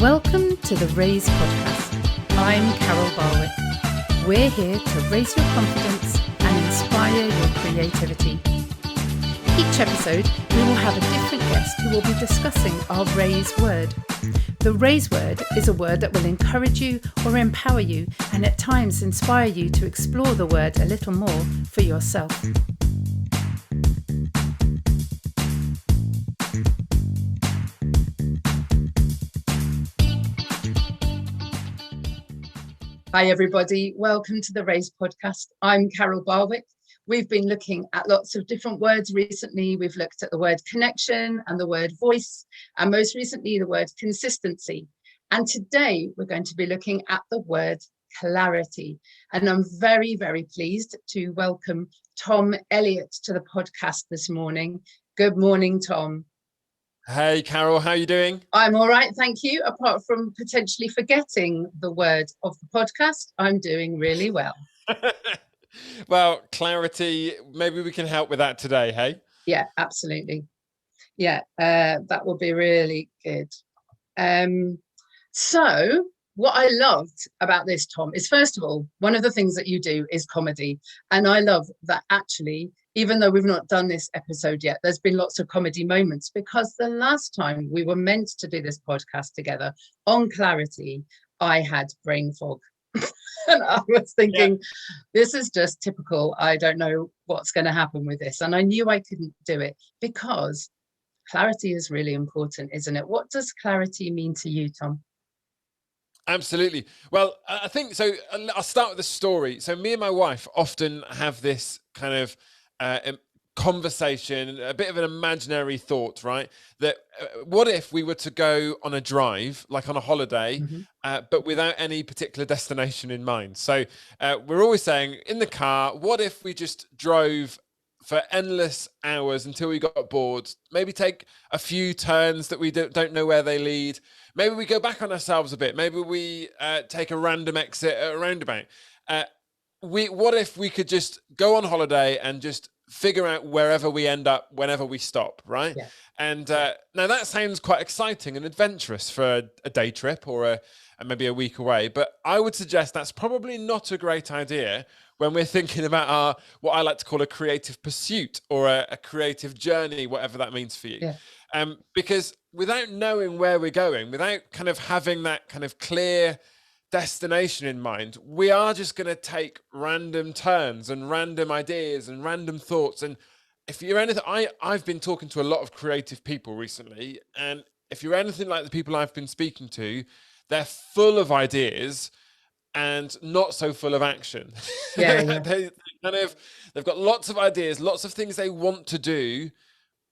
Welcome to the Raise podcast. I'm Carol Barwick. We're here to raise your confidence and inspire your creativity. Each episode, we will have a different guest who will be discussing our Raise word. The Raise word is a word that will encourage you or empower you and at times inspire you to explore the word a little more for yourself. Hi everybody, welcome to the Raise podcast. I'm Carol Barwick. We've been looking at lots of different words recently. We've looked at the word connection and the word voice, and most recently the word consistency. And today we're going to be looking at the word clarity. And I'm very, very pleased to welcome Tom Elliott to the podcast this morning. Good morning, Tom. Hey, Carol, how are you doing? I'm all right, thank you. Apart from potentially forgetting the word of the podcast, I'm doing really well. Well, clarity, maybe we can help with that today, hey? Yeah, absolutely. Yeah, that would be really good. So what I loved about this, Tom, is first of all, one of the things that you do is comedy. And I love that actually, even though we've not done this episode yet, there's been lots of comedy moments, because the last time we were meant to do this podcast together on clarity, I had brain fog. And I was thinking, This is just typical. I don't know what's going to happen with this. And I knew I couldn't do it because clarity is really important, isn't it? What does clarity mean to you, Tom? Absolutely. Well, I think so. I'll start with a story. So me and my wife often have this kind of conversation, a bit of an imaginary thought, right? That what if we were to go on a drive, like on a holiday, but without any particular destination in mind? So we're always saying in the car, what if we just drove for endless hours until we got bored, maybe take a few turns that we don't know where they lead. Maybe we go back on ourselves a bit. Maybe we take a random exit at a roundabout. What if we could just go on holiday and just figure out wherever we end up, whenever we stop, right? Yeah. And now that sounds quite exciting and adventurous for a day trip or maybe a week away. But I would suggest that's probably not a great idea when we're thinking about what I like to call a creative pursuit or a creative journey, whatever that means for you. Yeah. Because without knowing where we're going, without kind of having that kind of clear destination in mind, we are just going to take random turns and random ideas and random thoughts. And if you're anything, I've been talking to a lot of creative people recently, and if you're anything like the people I've been speaking to, they're full of ideas and not so full of action. Yeah. They've got lots of ideas, lots of things they want to do,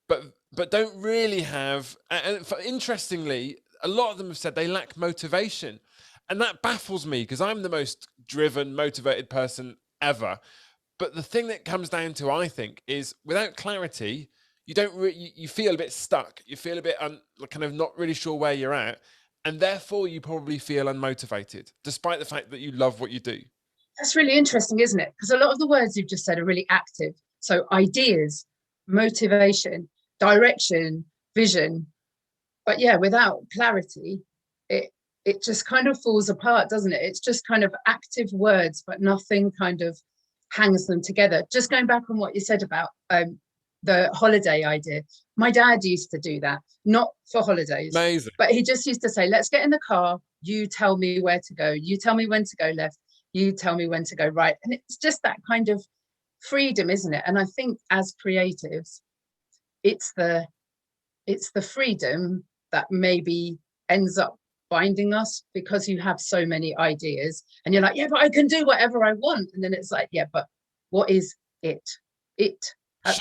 but don't really have. And interestingly, a lot of them have said they lack motivation, and that baffles me because I'm the most driven, motivated person ever. But the thing that comes down to, I think, is without clarity, you feel a bit stuck. You feel a bit kind of not really sure where you're at. And therefore, you probably feel unmotivated, despite the fact that you love what you do. That's really interesting, isn't it? Because a lot of the words you've just said are really active. So ideas, motivation, direction, vision. But yeah, without clarity, it just kind of falls apart, doesn't it? It's just kind of active words, but nothing kind of hangs them together. Just going back on what you said about the holiday idea. My dad used to do that, not for holidays. Amazing. But he just used to say, let's get in the car. You tell me where to go. You tell me when to go left. You tell me when to go right. And it's just that kind of freedom, isn't it? And I think as creatives, it's the freedom that maybe ends up binding us, because you have so many ideas and you're like, yeah, but I can do whatever I want. And then it's like, yeah, but what is it?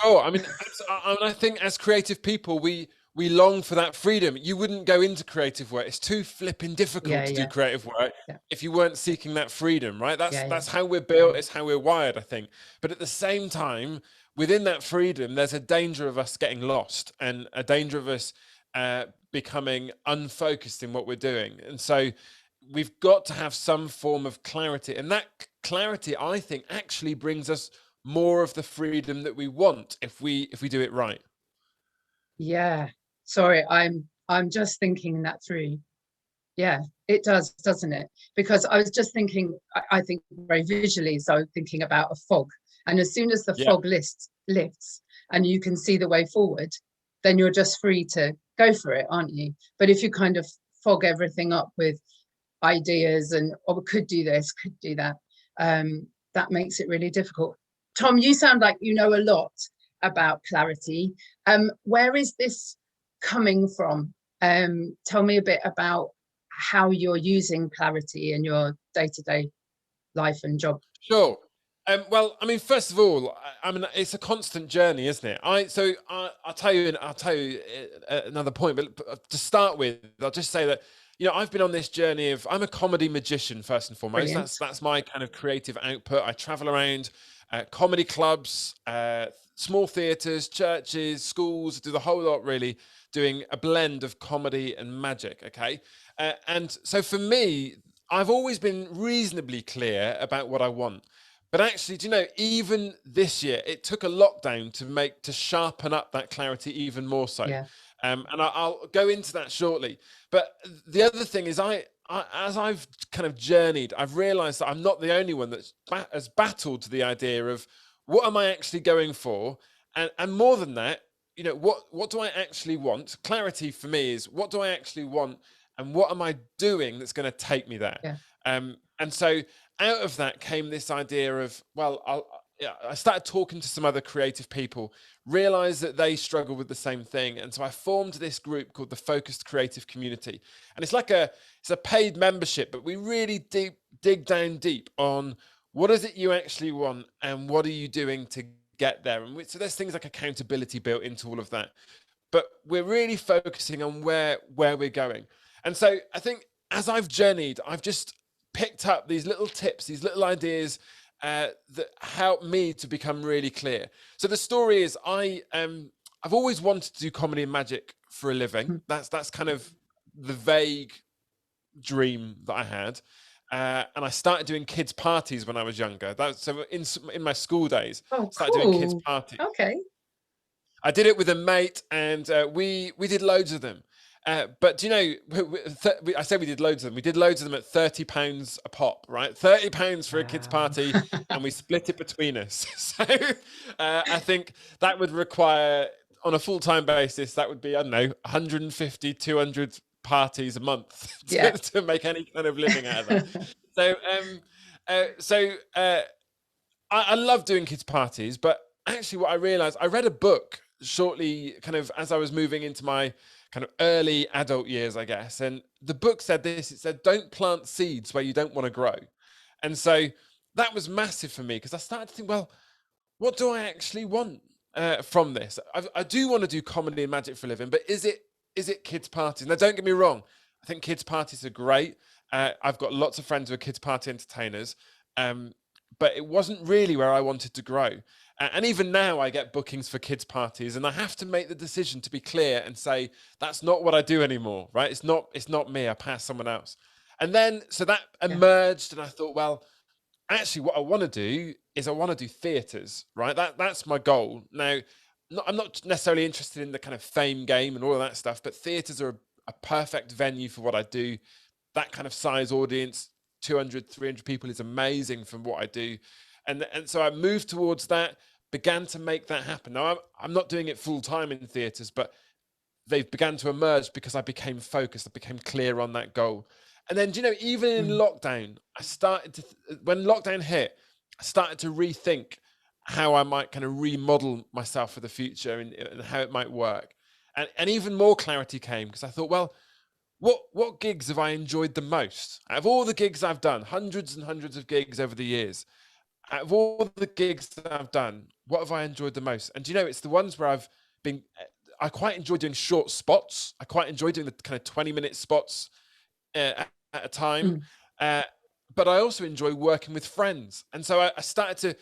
Sure. I mean, I think as creative people, we long for that freedom. You wouldn't go into creative work. It's too flipping difficult to do creative work if you weren't seeking that freedom, right? That's how we're built. It's how we're wired, I think. But at the same time, within that freedom, there's a danger of us getting lost and a danger of us becoming unfocused in what we're doing. And so we've got to have some form of clarity. And that clarity, I think, actually brings us more of the freedom that we want if we do it right. Yeah. Sorry, I'm just thinking that through. Yeah, it does, doesn't it? Because I was just thinking, I think very visually, so thinking about a fog. And as soon as the Yeah. fog lifts and you can see the way forward, then you're just free to go for it, aren't you? But if you kind of fog everything up with ideas and, oh, we could do this, could do that, that makes it really difficult. Tom, you sound like you know a lot about clarity. Where is this coming from? Tell me a bit about how you're using clarity in your day-to-day life and job. Sure. Well, I mean, first of all, I mean, it's a constant journey, isn't it? I'll tell you, another point, but to start with, I'll just say that, you know, I've been on this journey of, I'm a comedy magician first and foremost. Brilliant. That's my kind of creative output. I travel around comedy clubs, small theatres, churches, schools, do the whole lot really, doing a blend of comedy and magic. Okay, and so for me, I've always been reasonably clear about what I want. But actually, do you know, even this year, it took a lockdown to sharpen up that clarity even more so. Yeah. And I'll go into that shortly. But the other thing is, as I've kind of journeyed, I've realised that I'm not the only one that has battled the idea of what am I actually going for, and more than that, you know, what do I actually want? Clarity for me is, what do I actually want, and what am I doing that's going to take me there? Yeah. And so out of that came this idea of, well, I started talking to some other creative people, realized that they struggle with the same thing. And so I formed this group called the Focused Creative Community. And it's a paid membership, but we really dig down deep on what is it you actually want and what are you doing to get there. And so there's things like accountability built into all of that. But we're really focusing on where we're going. And so I think as I've journeyed, I've just picked up these little tips, these little ideas that help me to become really clear. So the story is, I've always wanted to do comedy and magic for a living. That's kind of the vague dream that I had. And I started doing kids' parties when I was younger. So in my school days, Oh, started doing kids' cool. parties. Okay. I did it with a mate, and we did loads of them. But do you know, I said we did loads of them. We did loads of them at £30 a pop, right? £30 for a kids' party, and we split it between us. So I think that would require, on a full-time basis, that would be, I don't know, 150, 200 parties a month to make any kind of living out of that. I love doing kids' parties, but actually what I realized, I read a book shortly, kind of as I was moving into my kind of early adult years, I guess. And the book said this, it said, don't plant seeds where you don't want to grow. And so that was massive for me, because I started to think, well, what do I actually want from this? I do want to do comedy and magic for a living, but is it kids' parties? Now, don't get me wrong. I think kids' parties are great. I've got lots of friends who are kids' party entertainers. But it wasn't really where I wanted to grow. And even now I get bookings for kids' parties, and I have to make the decision to be clear and say, that's not what I do anymore, right? It's not me, I pass someone else. And then, so that emerged, and I thought, well, actually what I want to do is I want to do theatres, right? That's my goal. Now, I'm not necessarily interested in the kind of fame game and all of that stuff, but theatres are a perfect venue for what I do. That kind of size audience, 200, 300 people is amazing from what I do. And so I moved towards that, began to make that happen. Now, I'm not doing it full time in theatres, but they've began to emerge because I became focused. I became clear on that goal. And then, you know, even in lockdown, when lockdown hit, I started to rethink how I might kind of remodel myself for the future and how it might work. And even more clarity came, because I thought, well, what gigs have I enjoyed the most? Out of all the gigs I've done, hundreds and hundreds of gigs over the years, out of all the gigs that I've done, what have I enjoyed the most? And do you know, it's the ones where I quite enjoy doing short spots. I quite enjoy doing the kind of 20-minute spots at a time. But I also enjoy working with friends. And so I started to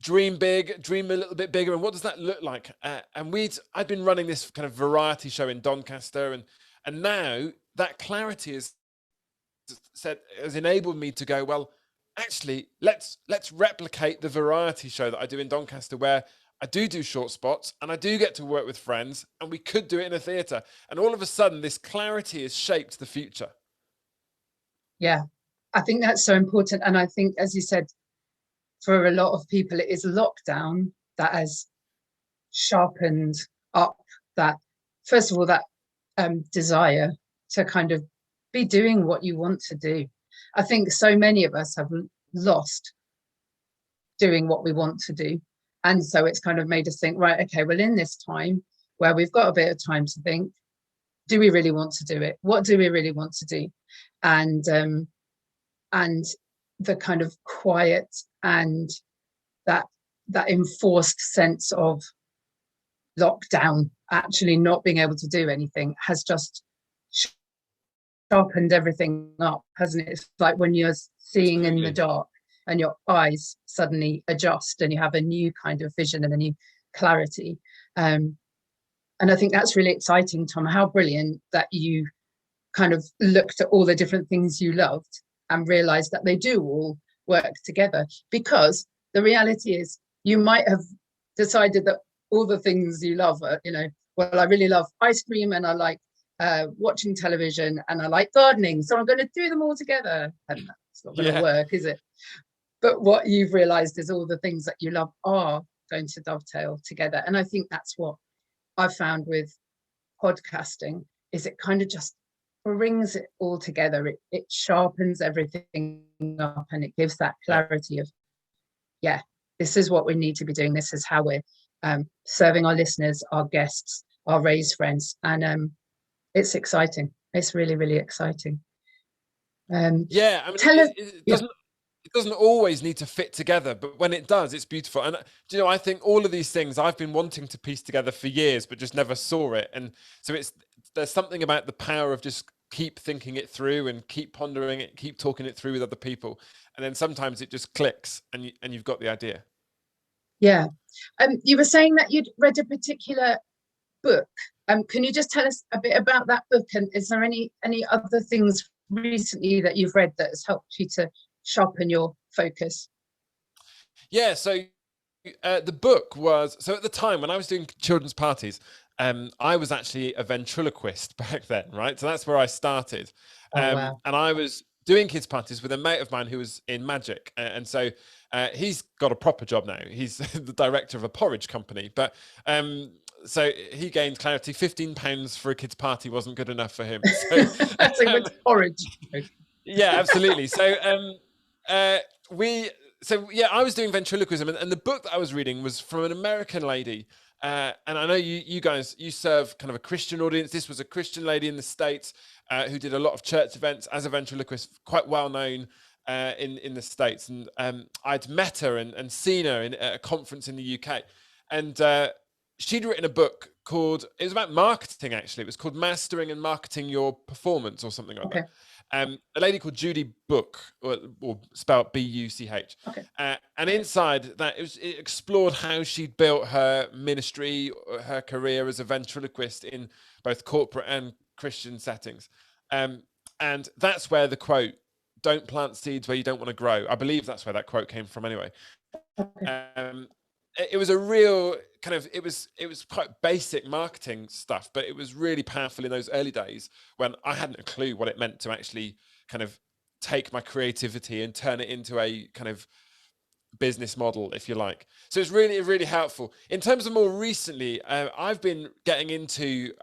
dream big, dream a little bit bigger. And what does that look like? I'd been running this kind of variety show in Doncaster, and now that clarity has enabled me to go, well, actually, let's replicate the variety show that I do in Doncaster, where I do short spots and I do get to work with friends, and we could do it in a theatre. And all of a sudden, this clarity has shaped the future. Yeah, I think that's so important. And I think, as you said, for a lot of people, it is lockdown that has sharpened up that, first of all, that desire to kind of be doing what you want to do. I think so many of us have lost doing what we want to do. And so it's kind of made us think, right, okay, well, in this time where we've got a bit of time to think, do we really want to do it? What do we really want to do? And the kind of quiet and that enforced sense of lockdown, actually not being able to do anything, has just sharpened everything up, hasn't it? It's like when you're seeing in the dark and your eyes suddenly adjust and you have a new kind of vision and a new clarity. And I think that's really exciting, Tom. How brilliant that you kind of looked at all the different things you loved and realized that they do all work together. Because the reality is, you might have decided that all the things you love are, well, I really love ice cream and I like watching television and I like gardening, so I'm going to do them all together. And that's not going to work, is it? But what you've realized is all the things that you love are going to dovetail together. And I think that's what I've found with podcasting, is it kind of just brings it all together. It sharpens everything up and it gives that clarity of, yeah, this is what we need to be doing. This is how we're serving our listeners, our guests, our raised friends. And it's exciting. It's really, really exciting. Yeah, I mean, it doesn't always need to fit together, but when it does, it's beautiful. And I think all of these things I've been wanting to piece together for years, but just never saw it. And so there's something about the power of just keep thinking it through and keep pondering it, keep talking it through with other people. And then sometimes it just clicks and you've got the idea. Yeah. You were saying that you'd read a particular book. Can you just tell us a bit about that book? And is there any other things recently that you've read that has helped you to sharpen your focus? Yeah, so the book was, so at the time when I was doing children's parties, I was actually a ventriloquist back then, right? So that's where I started. Wow. And I was doing kids' parties with a mate of mine who was in magic. And so he's got a proper job now. He's the director of a porridge company. But so he gained clarity. £15 for a kid's party wasn't good enough for him. So, so with porridge. Yeah, absolutely. So I was doing ventriloquism, and the book that I was reading was from an American lady. And I know you guys, you serve kind of a Christian audience. This was a Christian lady in the States who did a lot of church events as a ventriloquist, quite well known in the States. And I'd met her and seen her at a conference in the UK. And she'd written a book it was about marketing, actually. It was called Mastering and Marketing Your Performance or something like that. A lady called Judy Book, or spelled B-U-C-H. And inside that, it explored how she'd built her ministry, her career as a ventriloquist in both corporate and Christian settings. And that's where the quote, "Don't plant seeds where you don't want to grow." I believe that's where that quote came from anyway. It was a real kind of, it was quite basic marketing stuff, but it was really powerful in those early days when I hadn't a clue what it meant to actually kind of take my creativity and turn it into a kind of business model, if you like. So it's really, really helpful. In terms of more recently, I've been getting into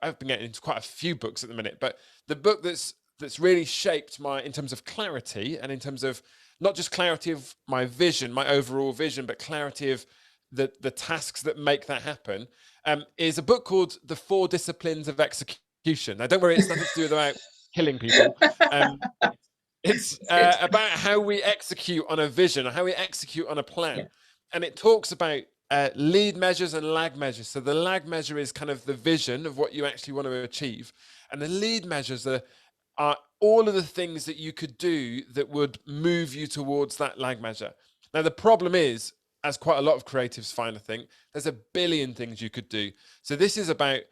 quite a few books at the minute, but the book that's really shaped in terms of clarity, and in terms of not just clarity of my vision, my overall vision, but clarity of the tasks that make that happen, is a book called The 4 Disciplines of Execution. Now, don't worry, it's nothing to do about killing people. It's about how we execute on a vision, how we execute on a plan. Yeah. And it talks about lead measures and lag measures. So the lag measure is kind of the vision of what you actually want to achieve. And the lead measures are all of the things that you could do that would move you towards that lag measure. Now, the problem is, as quite a lot of creatives find, I think, there's a billion things you could do. So this is about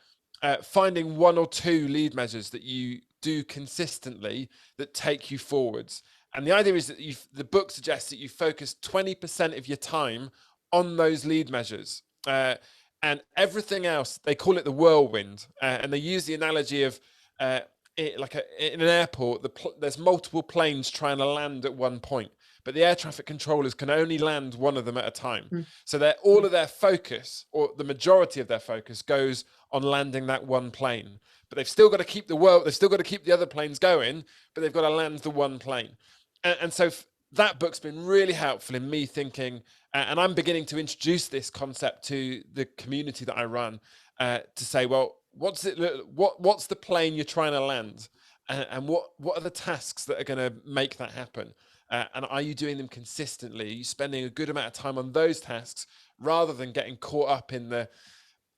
finding 1 or 2 lead measures that you do consistently that take you forwards. And the idea is that the book suggests that you focus 20% of your time on those lead measures. And everything else, they call it the whirlwind. And they use the analogy of in an airport, there's multiple planes trying to land at one point, but the air traffic controllers can only land one of them at a time. So all of their focus, or the majority of their focus, goes on landing that one plane. But they've still got to keep they've still got to keep the other planes going, but they've got to land the one plane. And so that book's been really helpful in me thinking, and I'm beginning to introduce this concept to the community that I run, to say, well, what's the plane you're trying to land, and what are the tasks that are going to make that happen, and are you doing them consistently? Are you spending a good amount of time on those tasks rather than getting caught up in the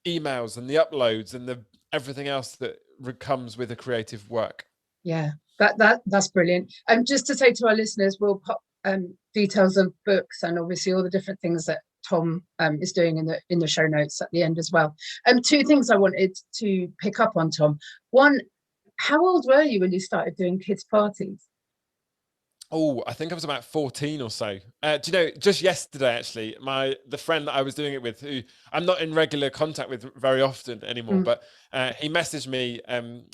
emails and the uploads and the everything else that comes with a creative work? Yeah, that's brilliant. Just to say to our listeners, we'll pop details of books and obviously all the different things that Tom is doing in the show notes at the end as well. Two things I wanted to pick up on, Tom. One, how old were you when you started doing kids' parties? Oh, I think I was about 14 or so. Do you know, just yesterday, actually, the friend that I was doing it with, who I'm not in regular contact with very often anymore, but he messaged me, and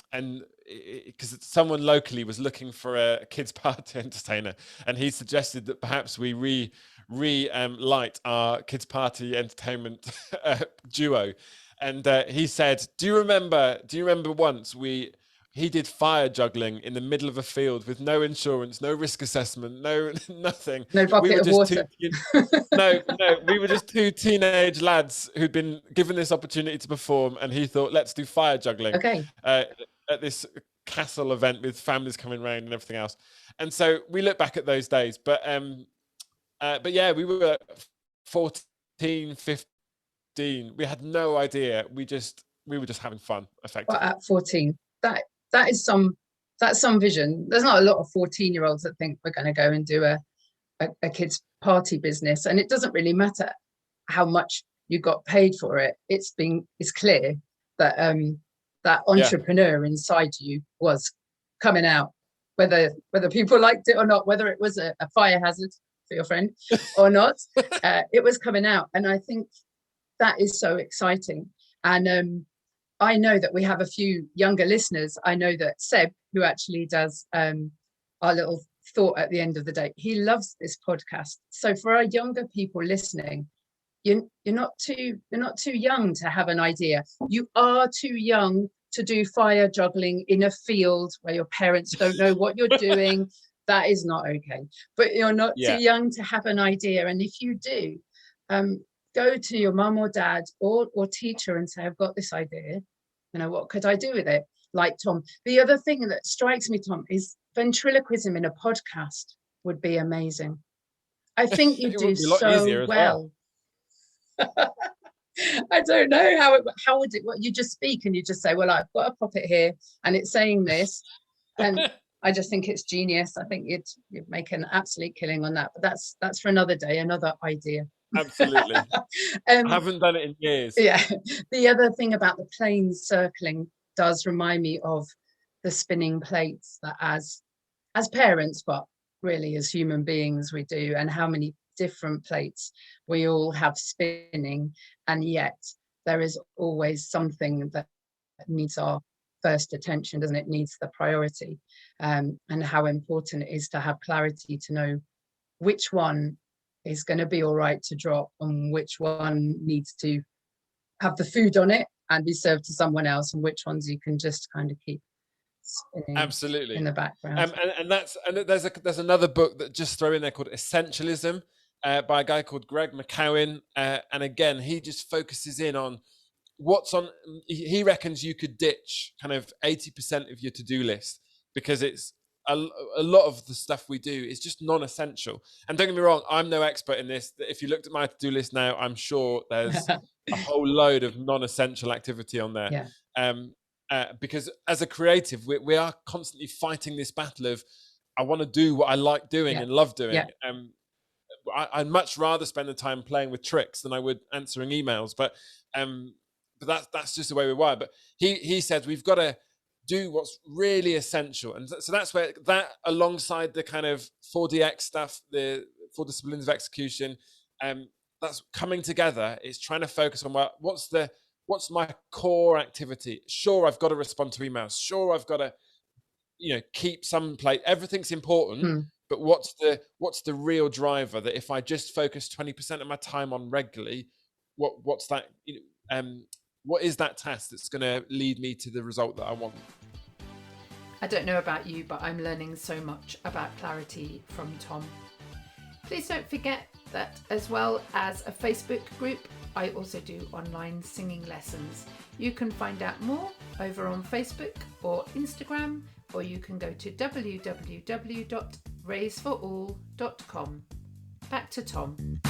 because someone locally was looking for a kids' party entertainer, and he suggested that perhaps we light our kids' party entertainment duo. And he said, "Do you remember once he did fire juggling in the middle of a field with no insurance, no risk assessment, no nothing. No bucket of water. We were just two teenage lads who'd been given this opportunity to perform, and he thought, let's do fire juggling at this castle event with families coming around and everything else. And so we look back at those days, but yeah, we were 14, 15. We had no idea. We were just having fun, effectively. But at 14, that's some vision. There's not a lot of 14-year-olds that think we're going to go and do a kids' party business, and it doesn't really matter how much you got paid for it. It's clear that that entrepreneur inside you was coming out, whether people liked it or not, whether it was a fire hazard for your friend or not. It was coming out, and I think that is so exciting. And I know that we have a few younger listeners. I know that Seb, who actually does our little thought at the end of the day, he loves this podcast. So for our younger people listening, you're not too young to have an idea. You are too young to do fire juggling in a field where your parents don't know what you're doing. That is not okay. But you're not too young to have an idea. And if you do, go to your mum or dad or teacher and say, I've got this idea. What could I do with it? Like Tom. The other thing that strikes me, Tom, is ventriloquism in a podcast would be amazing. I think you do so well. I don't know how would it. You just speak and you just say, well, I've got a puppet here and it's saying this, and I just think it's genius. I think you'd make an absolute killing on that. But that's for another day, another idea. Absolutely. I haven't done it in years. Yeah. The other thing about the planes circling does remind me of the spinning plates that as parents, but really as human beings we do, and how many different plates we all have spinning, and yet there is always something that needs our first attention, doesn't it? Needs the priority, and how important it is to have clarity to know which one is going to be all right to drop and which one needs to have the food on it and be served to someone else, and which ones you can just kind of keep spinning absolutely in the background. And there's another book that just throw in there called Essentialism, by a guy called Greg McCowan, and again he just focuses in on what's on. He reckons you could ditch kind of 80% of your to-do list because it's a lot of the stuff we do is just non-essential. And don't get me wrong, I'm no expert in this. If you looked at my to-do list now, I'm sure there's a whole load of non-essential activity on there. Because as a creative, we are constantly fighting this battle of, I want to do what I like doing and love doing. I'd much rather spend the time playing with tricks than I would answering emails. But that's just the way we were. But he said we've got to do what's really essential, and so that's where that, alongside the kind of 4DX stuff, the 4 disciplines of execution, that's coming together. It's trying to focus on what's my core activity. Sure, I've got to respond to emails. Sure, I've got to keep some place. Everything's important, but what's the real driver that if I just focus 20% of my time on regularly, what's that? What is that task that's going to lead me to the result that I want? I don't know about you, but I'm learning so much about clarity from Tom. Please don't forget that as well as a Facebook group, I also do online singing lessons. You can find out more over on Facebook or Instagram, or you can go to www.raiseforall.com. Back to Tom.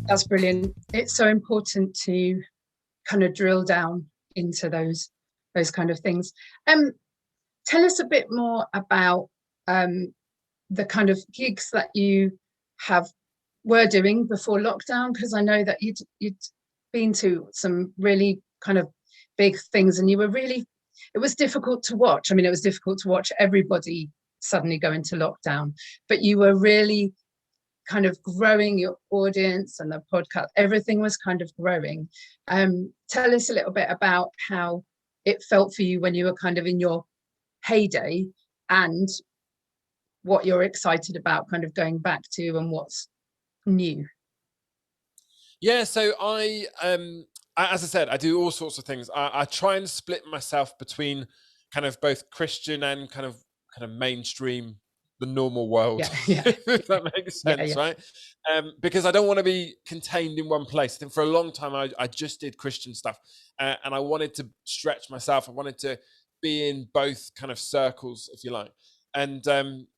That's brilliant. It's so important to kind of drill down into those kind of things. Tell us a bit more about the kind of gigs that you were doing before lockdown, because I know that you'd been to some really kind of big things, and it was difficult to watch. I mean, it was difficult to watch everybody suddenly go into lockdown, but you were really kind of growing your audience, and the podcast, everything was kind of growing. Tell us a little bit about how it felt for you when you were kind of in your heyday, and what you're excited about kind of going back to, and what's new. Yeah, so I as I said, I do all sorts of things. I try and split myself between kind of both Christian and kind of mainstream, the normal world. Yeah. If that makes sense, right? Because I don't want to be contained in one place. I think for a long time I just did Christian stuff, and I wanted to stretch myself. I wanted to be in both kind of circles, if you like. And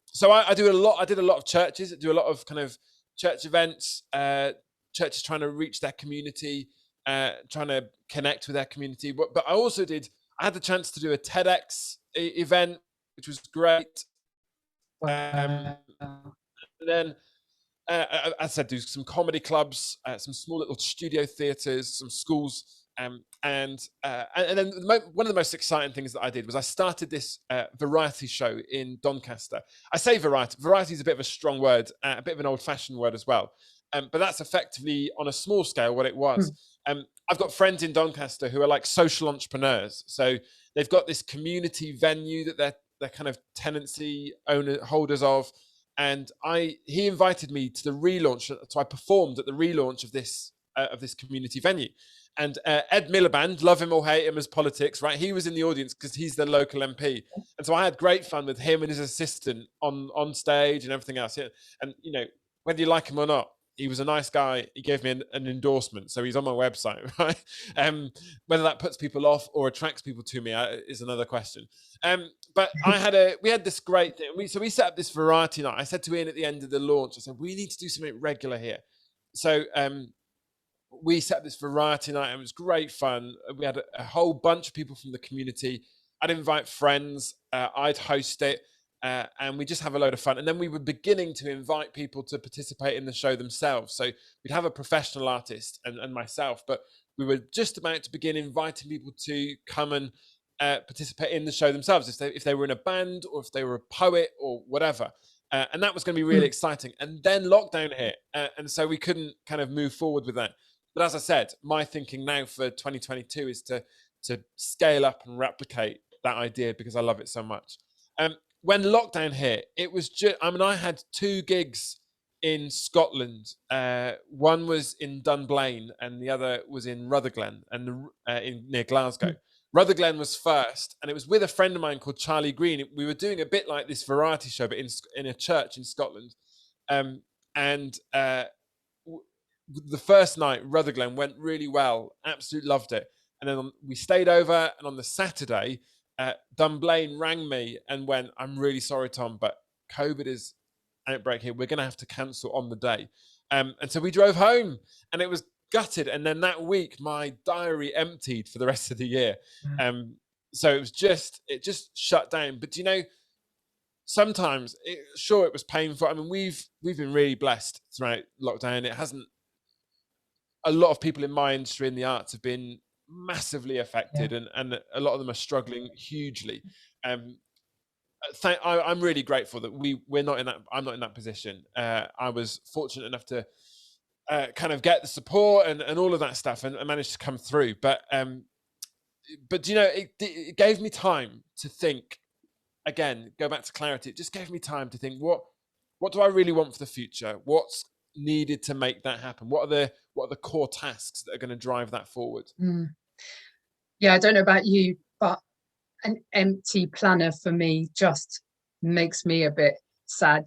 so I do a lot. I did a lot of churches. I do a lot of kind of church events, churches trying to reach their community, trying to connect with their community. But I also I had the chance to do a TEDx event, which was great. And then, as I said, do some comedy clubs, some small little studio theatres, some schools. And then one of the most exciting things that I did was I started this variety show in Doncaster. I say variety. Variety is a bit of a strong word, a bit of an old-fashioned word as well. But that's effectively, on a small scale, what it was. I've got friends in Doncaster who are like social entrepreneurs. So they've got this community venue that they're kind of tenancy holders of. And he invited me to the relaunch. So I performed at the relaunch of this community venue. And Ed Miliband, love him or hate him as politics, right? He was in the audience because he's the local MP. And so I had great fun with him and his assistant on stage and everything else. And, whether you like him or not, he was a nice guy. He gave me an endorsement. So he's on my website, right? Whether that puts people off or attracts people to me is another question. But we had this great thing. So we set up this variety night. I said to Ian at the end of the launch, I said, we need to do something regular here. So we set up this variety night, and it was great fun. We had a whole bunch of people from the community. I'd invite friends. I'd host it. And we just have a load of fun. And then we were beginning to invite people to participate in the show themselves. So we'd have a professional artist and myself, but we were just about to begin inviting people to come and participate in the show themselves, if they were in a band or if they were a poet or whatever. And that was going to be really exciting. And then lockdown hit. And so we couldn't kind of move forward with that. But as I said, my thinking now for 2022 is to scale up and replicate that idea because I love it so much. When lockdown hit, it was I had 2 gigs in Scotland. One was in Dunblane and the other was in Rutherglen and near Glasgow. Rutherglen was first, and it was with a friend of mine called Charlie Green. We were doing a bit like this variety show, but in a church in Scotland. The first night, Rutherglen went really well. Absolutely loved it. And then we stayed over, and on the Saturday, Dunblane rang me and went, I'm really sorry, Tom, but COVID is outbreak here. We're going to have to cancel on the day. And so we drove home, and it was gutted. And then that week, my diary emptied for the rest of the year. So it just shut down. But sometimes, it was painful. I mean, we've been really blessed throughout lockdown. A lot of people in my industry in the arts have been massively affected, and a lot of them are struggling hugely. I'm really grateful that we're not in that. I'm not in that position. I was fortunate enough to kind of get the support and all of that stuff, and managed to come through. But it gave me time to think again, go back to clarity. It just gave me time to think, what do I really want for the future? What's needed to make that happen? What are the core tasks that are going to drive that forward? Yeah, I don't know about you, but an empty planner for me just makes me a bit sad.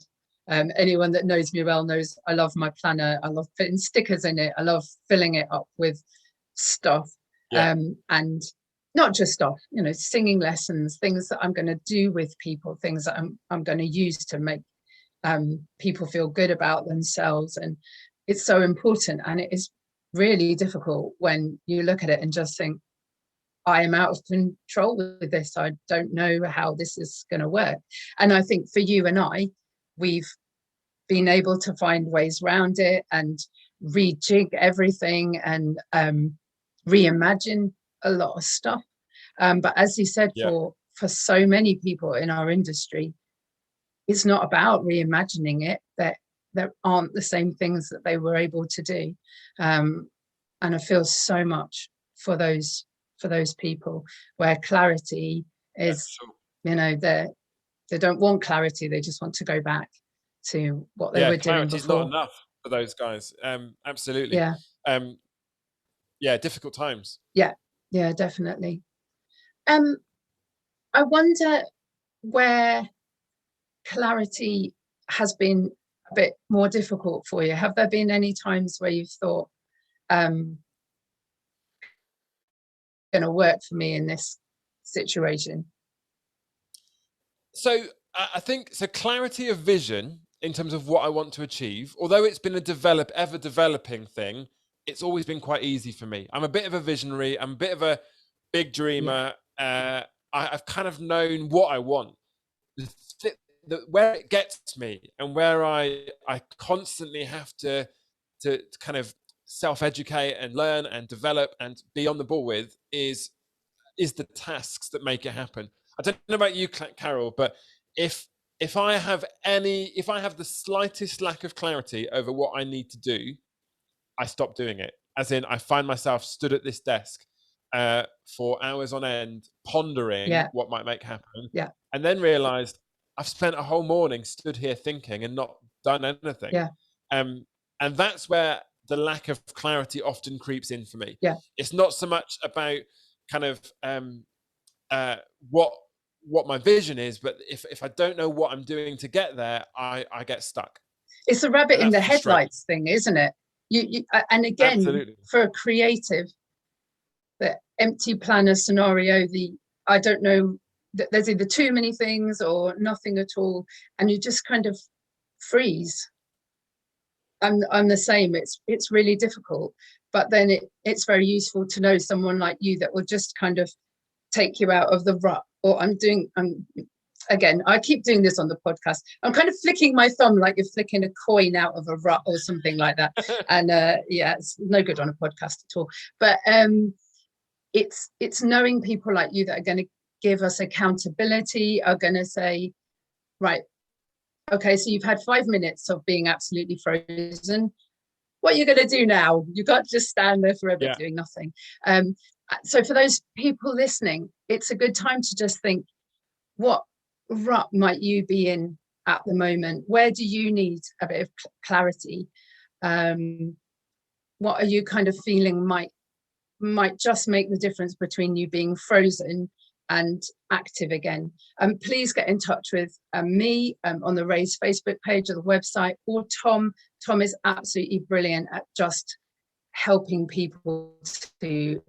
Anyone that knows me well knows I love my planner. I love putting stickers in it. I love filling it up with stuff. And not just stuff, singing lessons, things that I'm going to do with people, things that I'm going to use to make people feel good about themselves. And it's so important. And it is really difficult when you look at it and just think, I am out of control with this. I don't know how this is going to work. And I think for you and I, we've been able to find ways around it and rejig everything and reimagine a lot of stuff. But as you said, for so many people in our industry, it's not about reimagining it. That there aren't the same things that they were able to do. And I feel so much for those people where clarity is, they don't want clarity. They just want to go back to what they were doing before. Clarity's not enough for those guys. Absolutely. Difficult times. Yeah, definitely. I wonder where clarity has been a bit more difficult for you. Have there been any times where you've thought, going to work for me in this situation? So I think clarity of vision in terms of what I want to achieve, although it's been a ever developing thing, it's always been quite easy for me. I'm a bit of a visionary. I'm a bit of a big dreamer. I've kind of known what I want. Where it gets me and where I constantly have to kind of self-educate and learn and develop and be on the ball with is the tasks that make it happen. I don't know about you, Carol, but if I have the slightest lack of clarity over what I need to do, I stop doing it. As in, I find myself stood at this desk for hours on end, pondering what might make happen, and then realized I've spent a whole morning stood here thinking and not done anything. And that's where the lack of clarity often creeps in for me. It's not so much about kind of what my vision is, but if I don't know what I'm doing to get there, I get stuck. It's the rabbit in the headlights thing, isn't it? You and again, absolutely. For a creative, the empty planner scenario, I don't know, there's either too many things or nothing at all, and you just kind of freeze. I'm the same. It's really difficult, but then it's very useful to know someone like you that will just kind of take you out of the rut. Or again, I keep doing this on the podcast. I'm kind of flicking my thumb like you're flicking a coin out of a rut or something like that. And it's no good on a podcast at all. But it's knowing people like you that are going to give us accountability, are going to say, right, okay, so you've had 5 minutes of being absolutely frozen. What are you going to do now? You can't just stand there forever doing nothing. So for those people listening, it's a good time to just think, what rut might you be in at the moment? Where do you need a bit of clarity? What are you kind of feeling might just make the difference between you being frozen and active again? Please get in touch with me on the Raise Facebook page or the website, or Tom. Tom is absolutely brilliant at just helping people to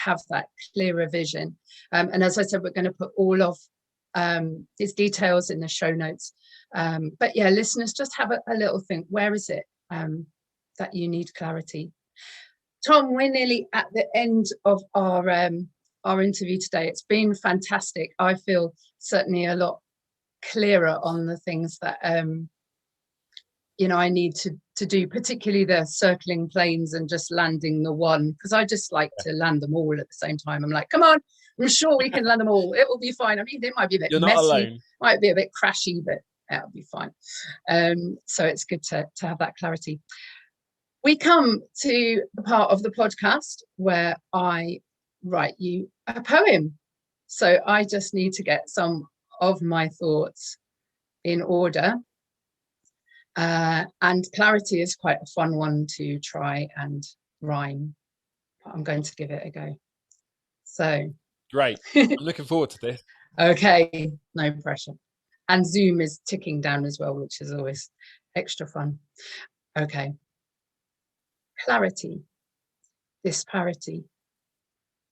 have that clearer vision. And as I said, we're going to put all of his details in the show notes. But yeah, listeners, just have a little think. Where is it that you need clarity? Tom, we're nearly at the end of our interview today. It's been fantastic. I feel certainly a lot clearer on the things that I need to do, particularly the circling planes and just landing the one, because I just like to land them all at the same time. I'm like, come on, I'm sure we can land them all. It will be fine. I mean, it might be a bit messy, might be a bit crashy, but it'll be fine. So it's good to have that clarity. We come to the part of the podcast where I write you a poem. So I just need to get some of my thoughts in order. And clarity is quite a fun one to try and rhyme. But I'm going to give it a go. So Great. I'm looking forward to this. Okay, no pressure. And Zoom is ticking down as well, which is always extra fun. Okay. Clarity, disparity.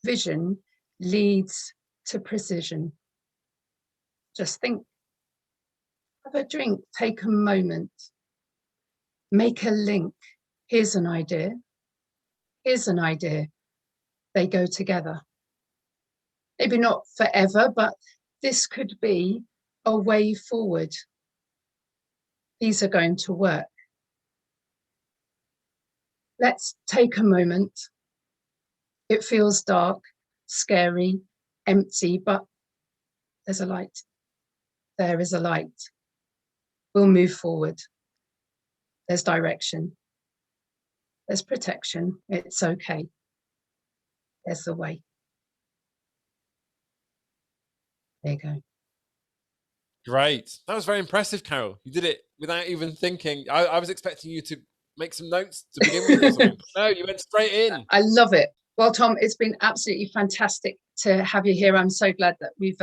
Vision leads to precision. Just think. Have a drink, take a moment. Make a link. Here's an idea. Here's an idea. They go together. Maybe not forever, but this could be a way forward. These are going to work. Let's take a moment. It feels dark, scary, empty, but there's a light. There is a light. We'll move forward. There's direction. There's protection. It's okay. There's the way. There you go. Great. That was very impressive, Carol. You did it without even thinking. I was expecting you to make some notes to begin with or something. No, you went straight in. I love it. Well, Tom, it's been absolutely fantastic to have you here. I'm so glad that we've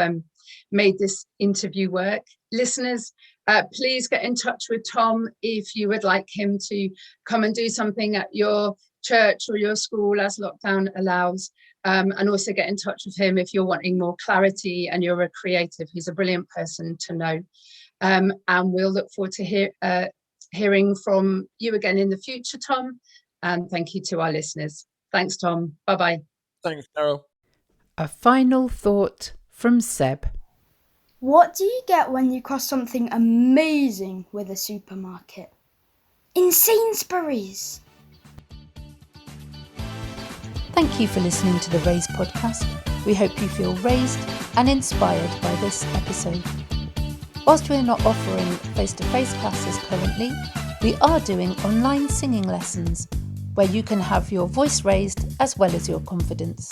made this interview work. Listeners, please get in touch with Tom if you would like him to come and do something at your church or your school as lockdown allows. And also get in touch with him if you're wanting more clarity and you're a creative. He's a brilliant person to know. And we'll look forward to hearing from you again in the future, Tom. And thank you to our listeners. Thanks, Tom. Bye-bye. Thanks, Carol. A final thought from Seb. What do you get when you cross something amazing with a supermarket? In Sainsbury's! Thank you for listening to the Raise podcast. We hope you feel raised and inspired by this episode. Whilst we're not offering face-to-face classes currently, we are doing online singing lessons where you can have your voice raised as well as your confidence.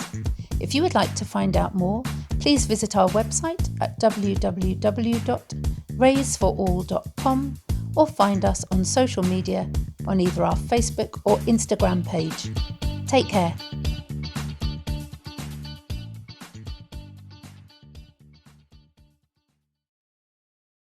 If you would like to find out more, please visit our website at www.raiseforall.com or find us on social media on either our Facebook or Instagram page. Take care.